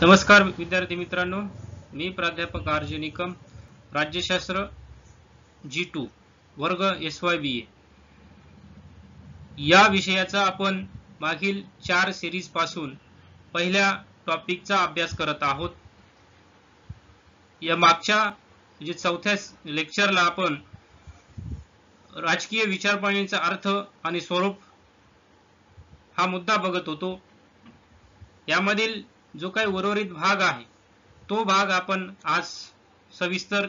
नमस्कार विद्यार्थी मित्रांनो, मी प्राध्यापक आर.जे. निकम, राज्यशास्त्र G2 वर्ग SYBA या विषयाचा आपण मागील 4 सिरीज पासून पहिल्या टॉपिकचा अभ्यास करत आहोत। या मागच्या म्हणजे चौथ्या लेक्चरला आपण राजकीय विचारप्रणालीचा अर्थ आणि स्वरूप हा मुद्दा बघत होतो। यामधील जो काही उर्वरित भाग आहे तो भाग आपण आज सविस्तर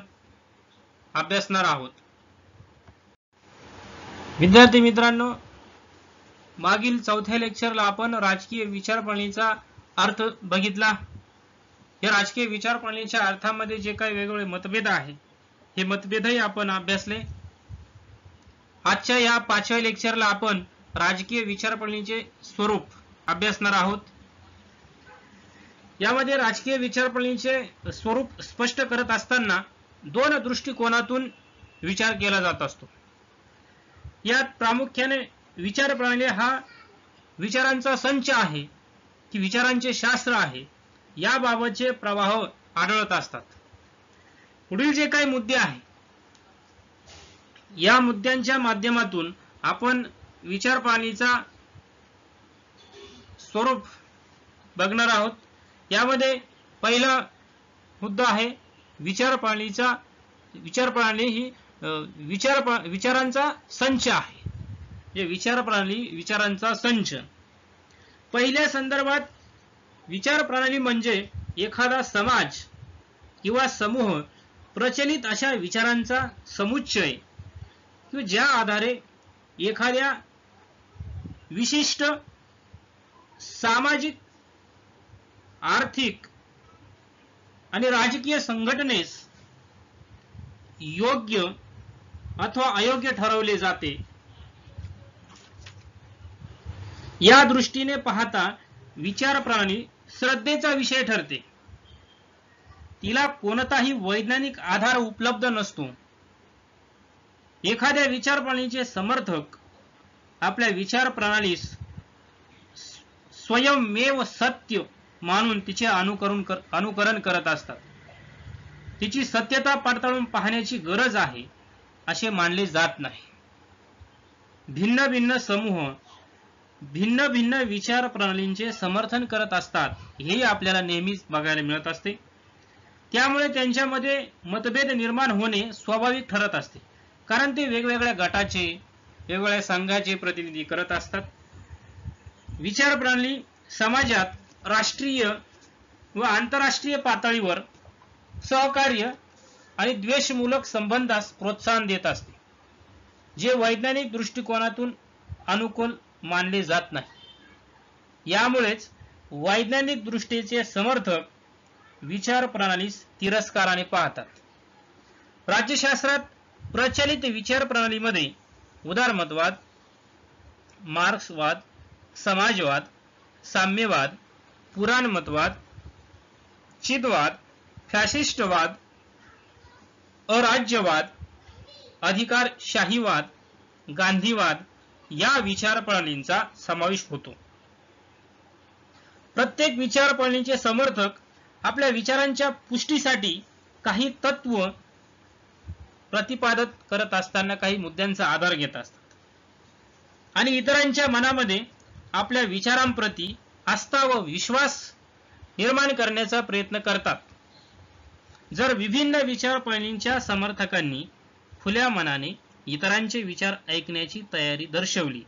अभ्यासणार आहोत। विद्यार्थी मित्रांनो, मागील चौथ्या लेक्चरला आपण राजकीय विचारप्रणालीचा अर्थ बघितला। या राजकीय विचारप्रणालीच्या अर्थामध्ये जे काही वेगवेगळे मतभेद आहेत हे मतभेदही आपण अभ्यासले। आजच्या या 5व्या लेक्चरला आपण राजकीय विचारप्रणालीचे स्वरूप अभ्यासणार आहोत। यामध्ये राजकीय विचारप्रणालीचे स्वरूप स्पष्ट करत असताना दोन दृष्टिकोनातून विचार केला जात असतो। यात प्रामुख्याने विचारप्रणाली हा विचारांचा संच आहे की विचारांचे शास्त्र आहे याबाबतचे प्रवाह आढळत असतात। पुढील जे काही मुद्दे आहेत या मुद्द्यांच्या माध्यमातून आपण विचारप्रणालीचा स्वरूप बघणार आहोत। यामध्ये पहिला मुद्दा आहे विचारप्रणाली ही विचारांचा संच आहे। जे विचारप्रणाली विचारांचा संच। पहिल्या संदर्भात विचारप्रणाली म्हणजे एखादा समाज किंवा समूह प्रचलित अशा विचारांचा समुच्चय की ज्या आधारे एखाद्या विशिष्ट सामाजिक, आर्थिक आणि राजकीय संघटनेस योग्य अथवा अयोग्य ठरवले जाते। या दृष्टीने पाहता विचारप्रणाली श्रद्धेचा विषय ठरते। तिला कोणताही वैज्ञानिक आधार उपलब्ध नसतो। एखाद्या विचारप्रणालीचे समर्थक आपल्या विचारप्रणालीस स्वयंमेव सत्य मानून तिचे अनुकरण करत असतात। तिची सत्यता पडताळून पाहण्याची गरज आहे असे मानले जात नाही। भिन्न भिन्न समूह भिन्न भिन्न विचारप्रणालींचे समर्थन करत असतात हे आपल्याला नेहमीच बघायला मिळत असते। त्यामुळे त्यांच्यामध्ये मतभेद निर्माण होणे स्वाभाविक ठरत असते, कारण ते वेगवेगळ्या गटाचे वेगवेगळ्या संघाचे प्रतिनिधी करत असतात। विचारप्रणाली समाजात राष्ट्रीय व आंतरराष्ट्रीय पातळीवर सहकार्य आणि द्वेषमूलक संबंधास प्रोत्साहन देत असते, जे वैज्ञानिक दृष्टिकोनातून अनुकूल मानले जात नाही। यामुळेच वैज्ञानिक दृष्टीचे समर्थक विचारप्रणालीस तिरस्काराने पाहतात। राज्यशास्त्रात प्रचलित विचारप्रणालीमध्ये उदारमतवाद, मार्क्सवाद, समाजवाद, साम्यवाद, पुराणमतवाद, चिदवाद, फॅशिस्टवाद, अराज्यवाद, अधिकारशाहीवाद, गांधीवाद या विचारप्रणालींचा समावेश होतो। प्रत्येक विचारप्रणालीचे समर्थक आपल्या विचारांच्या पुष्टीसाठी काही तत्व प्रतिपादित करत असताना काही मुद्द्यांचा आधार घेत असतात आणि इतरांच्या मनामध्ये आपल्या विचारांप्रती आस्था व विश्वास निर्माण करण्याचा प्रयत्न करतात। जर विभिन्न विचारप्रणालींच्या समर्थकांनी खुल्या मनाने इतरांचे विचार ऐकण्याची तयारी दर्शवली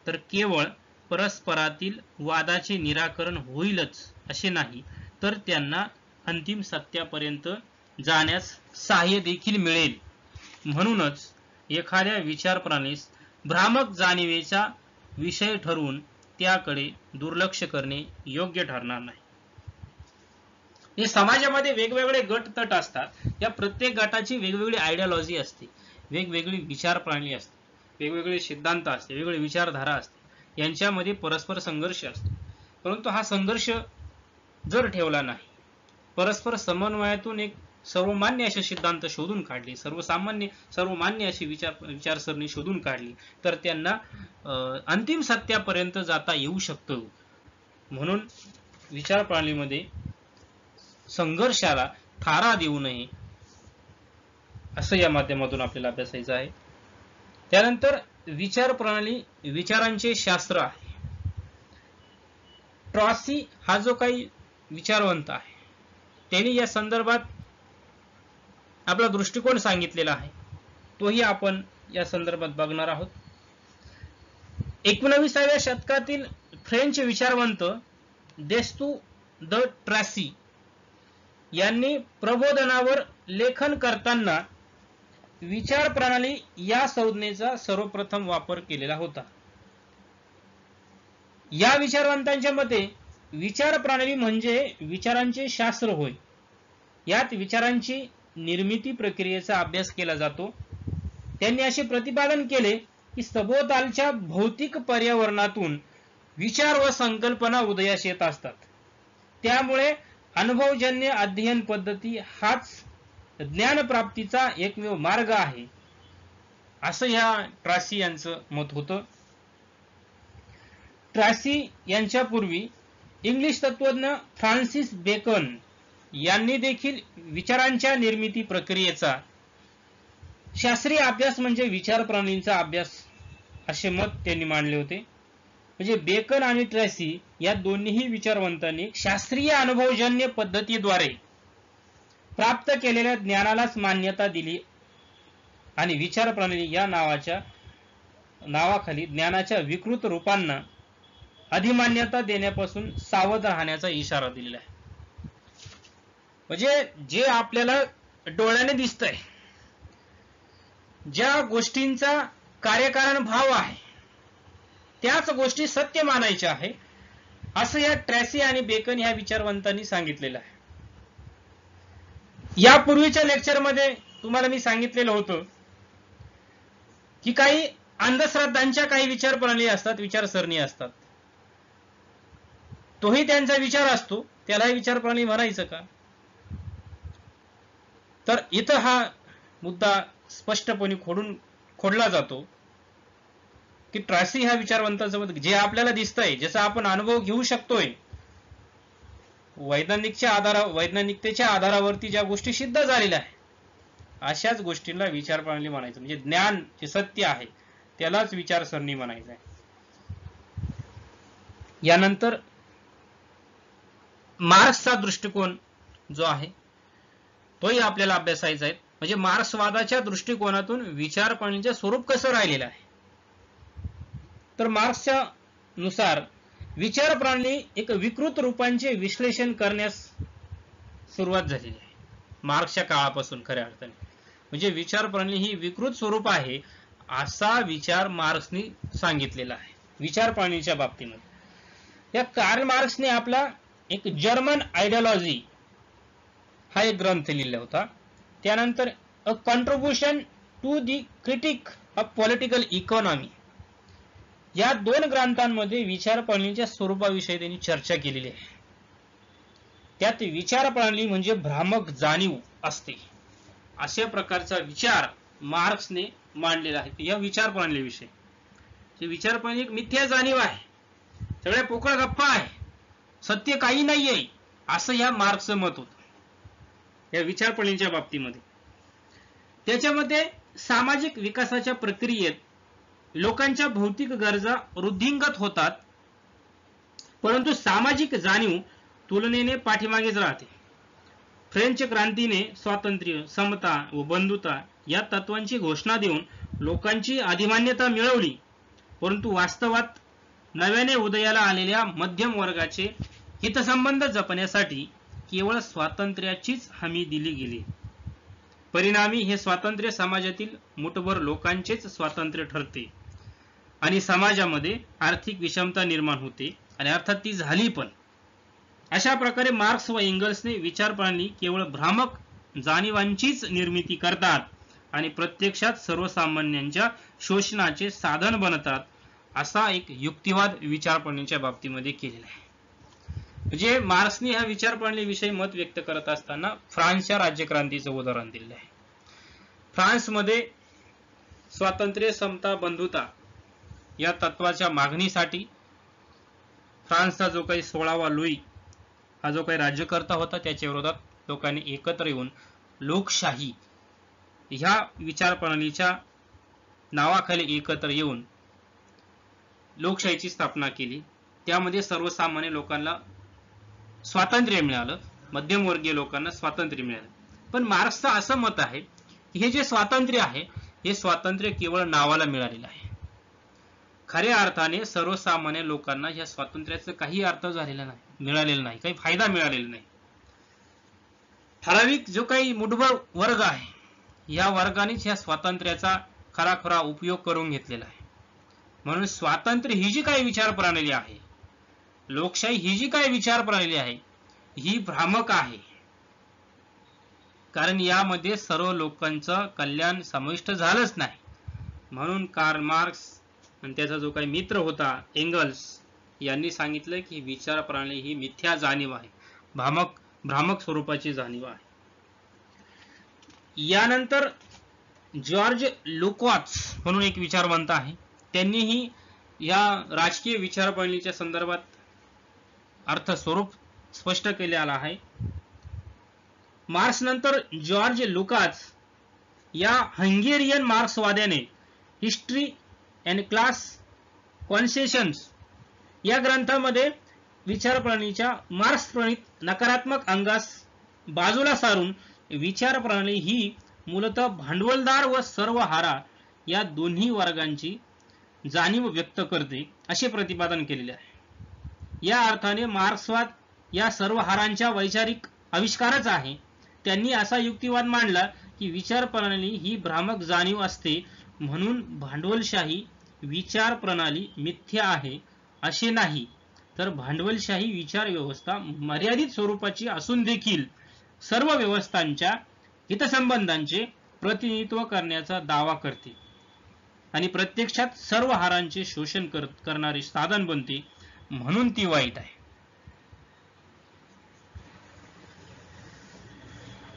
तर केवळ परस्परातील वादाचे निराकरण होईलच असे नाही, तर त्यांना अंतिम सत्यापर्यंत जाण्यास सहाय्य देखील मिळेल। म्हणूनच एखाद्या विचारप्रणालीस भ्रामक जाणीवेचा विषय ठरवून त्याकडे दुर्लक्ष करणे योग्य ठरणार नाही। हे समाजामध्ये वेगवेगळे गट तट असतात। या प्रत्येक गटाची वेगवेगळी आयडियोलॉजी असते, वेगवेगळी विचारप्रणाली असते, वेगवेगळे सिद्धांत असते, वेगवेगळी विचारधारा असते। यांच्यामध्ये परस्पर संघर्ष असतो। परंतु हा संघर्ष जर ठेवला नाही, परस्पर समन्वयातून एक सर्वमान्य असे सिद्धांत शोधून काढले, सर्वमान्य अशी विचारसरणी शोधून काढली तर त्यांना अंतिम सत्यापर्यंत जाता येऊ शकतं। म्हणून विचारप्रणालीमध्ये संघर्षाला थारा देऊ नये, असं या माध्यमातून आपल्याला अभ्यासायचं आहे. त्यानंतर विचार प्रणाली, विचारांचे शास्त्र आहे. ट्रॉसी हा जो काही विचारवंत आहे त्यांनी या संदर्भात आपला दृष्टिकोन सांगितलेला आहे, तोही आपण या संदर्भात बघणार आहोत. 19व्या शतकातील फ्रेंच विचारवंत देस्तू द ट्रॉसी यांनी प्रबोधनावर लेखन करताना विचार प्रणाली या संज्ञेचा सर्वप्रथम वापर केलेला होता. या विचारवंतांच्या मते विचार प्रणाली म्हणजे विचारांचे शास्त्र होय. यात विचारांची निर्मिती प्रक्रियेचा अभ्यास केला जातो. त्यांनी असे प्रतिपादन केले की सभोवतालच्या भौतिक पर्यावरणातून विचार व संकल्पना उदयास येत असतात. त्यामुळे अनुभवजन्य अध्ययन पद्धती हाच ज्ञानप्राप्तीचा एकमेव मार्ग आहे, असं या ट्रॉसी यांचं मत होतं. ट्रॉसी यांच्यापूर्वी इंग्लिश तत्वज्ञ फ्रान्सिस बेकन यांनी देखील विचारांच्या निर्मिती प्रक्रियेचा शास्त्रीय अभ्यास म्हणजे विचार प्रणालींचा अभ्यास असे मत त्यांनी मांडले होते. म्हणजे बेकन आणि ट्रॉसी या दोन्ही विचारवंतांनी शास्त्रीय अनुभवजन्य पद्धतीद्वारे प्राप्त केलेल्या ज्ञानालाच मान्यता दिली आणि विचार प्रणाली या नावाखाली ज्ञानाच्या विकृत रूपांना अधिमान्यता देण्यापासून सावध राहण्याचा इशारा दिलेला आहे. म्हणजे जे आपल्याला डोळ्याने दिसतंय, ज्या गोष्टींचा कार्यकारण भाव आहे त्याच गोष्टी सत्य मानायच्या आहे, असं या ट्रॉसी आणि बेकन ह्या विचारवंतांनी सांगितलेलं आहे. यापूर्वीच्या लेक्चरमध्ये तुम्हाला मी सांगितलेलं होतं की काही अंधश्रद्धांच्या काही विचार प्रणाली असतात, विचारसरणी असतात. तोही त्यांचा विचार असतो, त्याला विचार प्रणाली म्हणायचं का? तर इथं हा मुद्दा स्पष्टपणे खोडला जातो की ट्रॉसी ह्या विचारवंतांचं मत जे आपल्याला दिसतंय, ज्याचा आपण अनुभव घेऊ शकतोय, वैज्ञानिकतेच्या आधारावरती ज्या गोष्टी सिद्ध झालेल्या आहेत, अशाच गोष्टींना विचार प्रणाली म्हणायचं. म्हणजे ज्ञान जे सत्य आहे त्यालाच विचारसरणी म्हणायचं आहे. यानंतर मार्क्सचा दृष्टिकोन जो आहे तोही आपल्याला अभ्यासायचा आहे. म्हणजे मार्क्सवादाच्या दृष्टिकोनातून विचार प्रणालीचे स्वरूप कसं राहिलेलं आहे. तर मार्क्सच्या नुसार विचार प्रणाली एक विकृत रूपांचे विश्लेषण करण्यास सुरुवात झालेली आहे मार्क्सच्या काळापासून. खऱ्या अर्थाने म्हणजे विचार प्रणाली ही विकृत स्वरूप आहे असा विचार मार्क्सने सांगितलेला आहे विचार प्रणालीच्या बाबतीमध्ये. या कार्ल मार्क्सने आपला एक जर्मन आयडियोलॉजी हा एक ग्रंथ लिहिला होता. त्यानंतर a contribution to the critique of political economy या दोन ग्रंथांमध्ये विचार प्रणालीच्या स्वरूपाविषयी त्यांनी चर्चा केलेली आहे. त्यात विचार प्रणाली म्हणजे भ्रामक जाणीव असते अशा प्रकारचा विचार मार्क्सने मांडलेला आहे. या विचार प्रणालीविषयी विचार प्रणाली एक मिथ्या जाणीव आहे, सगळ्या पोकळ गप्पा आहे, सत्य काही नाहीये, असं या मार्क्सचं मत होतं या विचार प्रणालीच्या बाबतीमध्ये. त्याच्यामध्ये सामाजिक विकासाच्या प्रक्रियेत लोकांच्या भौतिक गरजा वृद्धिंगत होतात, परंतु सामाजिक जाणीव तुलनेने पाठीमागेच राहते. फ्रेंच क्रांतीने स्वातंत्र्य, समता व बंधुता या तत्वांची घोषणा देऊन लोकांची अधिमान्यता मिळवली, परंतु वास्तवात नव्याने उदयाला आलेल्या मध्यम वर्गाचे हितसंबंध जपण्यासाठी केवळ स्वातंत्र्याचीच हमी दिली गेली. परिणामी हे स्वातंत्र्य समाजातील मुठभर लोकांचेच स्वातंत्र्य ठरते आणि समाजामध्ये आर्थिक विषमता निर्माण होते आणि अर्थात ती झाली पण. अशा प्रकारे मार्क्स व एंगल्सने विचार प्रणाली केवळ भ्रामक जाणीवांचीच निर्मिती करतात आणि प्रत्यक्षात सर्वसामान्यांच्या शोषणाचे साधन बनतात असा एक युक्तिवाद विचार प्रणालीच्या बाबतीमध्ये केलेला आहे. म्हणजे मार्क्सने ह्या विचार प्रणालीविषयी मत व्यक्त करत असताना फ्रान्सच्या राज्यक्रांतीचं उदाहरण दिलेलं आहे. फ्रान्समध्ये स्वातंत्र्य, समता, बंधुता या तत्वाच्या मागणीसाठी फ्रान्सचा जो काही 16वा लुई हा जो काही राज्यकर्ता होता त्याच्या विरोधात लोकांनी एकत्र येऊन लोकशाही ह्या विचारप्रणालीच्या नावाखाली एकत्र येऊन लोकशाहीची स्थापना केली. त्यामध्ये सर्वसामान्य लोकांना स्वातंत्र्य मिळालं, मध्यमवर्गीय लोकांना स्वातंत्र्य मिळालं. पण मार्क्सचं असं मत आहे की हे जे स्वातंत्र्य आहे हे स्वातंत्र्य केवळ नावाला मिळालेलं आहे. खऱ्या अर्थाने सर्वसामान्य लोकांना या स्वातंत्र्याचा काही अर्थ झालेला नाही, मिळालेला नाही, काही फायदा मिळालेला नाही. ठराविक जो काही मुठभर वर्ग आहे या वर्गानेच या स्वातंत्र्याचा खराखरा उपयोग करून घेतलेला आहे. म्हणून स्वातंत्र्य ही जी काही विचार प्रणाली आहे, लोकशाही ही जी काही विचार प्रणाली आहे ही भ्रामक आहे. कारण यामध्ये सर्व लोकांचं कल्याण समाविष्ट झालंच नाही. म्हणून कार्ल मार्क्स आणि त्याचा जो काही मित्र होता एंगल्स यांनी सांगितलं की विचार प्रणाली ही मिथ्या जाणीव आहे, भ्रामक स्वरूपाची जाणीव आहे. यानंतर जॉर्ज लुकाच म्हणून एक विचारवंत आहे, त्यांनीही या राजकीय विचार प्रणालीच्या संदर्भात अर्थ स्वरूप स्पष्ट केलेला आहे. मार्क्स नंतर जॉर्ज लुकाच या हंगेरियन मार्क्सवाद्याने हिस्ट्री अँड क्लास कॉन्सेशन्स या ग्रंथामध्ये विचारप्रणालीच्या मार्क्स प्रणीत नकारात्मक अंगास बाजूला सारून विचार प्रणाली ही मूलतः भांडवलदार व सर्वहारा या दोन्ही वर्गांची जाणीव व्यक्त करते असे प्रतिपादन केलेले आहे. या अर्थाने मार्क्सवाद या सर्वहारांच्या वैचारिक आविष्कारच आहे. त्यांनी असा युक्तिवाद मांडला की विचार प्रणाली ही भ्रामक जाणीव असते, म्हणून भांडवलशाही विचार प्रणाली मिथ्या आहे असे नाही, तर भांडवलशाही विचार व्यवस्था मर्यादित स्वरूपाची असून देखील सर्व व्यवस्थांच्या हितसंबंधांचे प्रतिनिधित्व करण्याचा दावा करते आणि प्रत्यक्षात सर्व हारांचे शोषण करणारे साधन बनते, म्हणून ती वाईट आहे.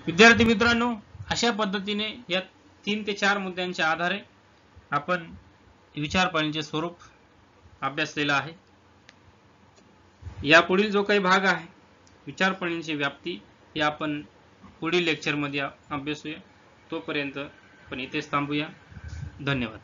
विद्यार्थी मित्रांनो, अशा पद्धतीने या 3 ते 4 मुद्द्यांच्या आधारे आपण विचारप्रणालीचे स्वरूप अभ्यासलेलं आहे. यापुढील जो काही भाग आहे विचारप्रणालीची व्याप्ती हे आपण पुढील लेक्चरमध्ये अभ्यासूया. तोपर्यंत आपण इथेच थांबूया. धन्यवाद.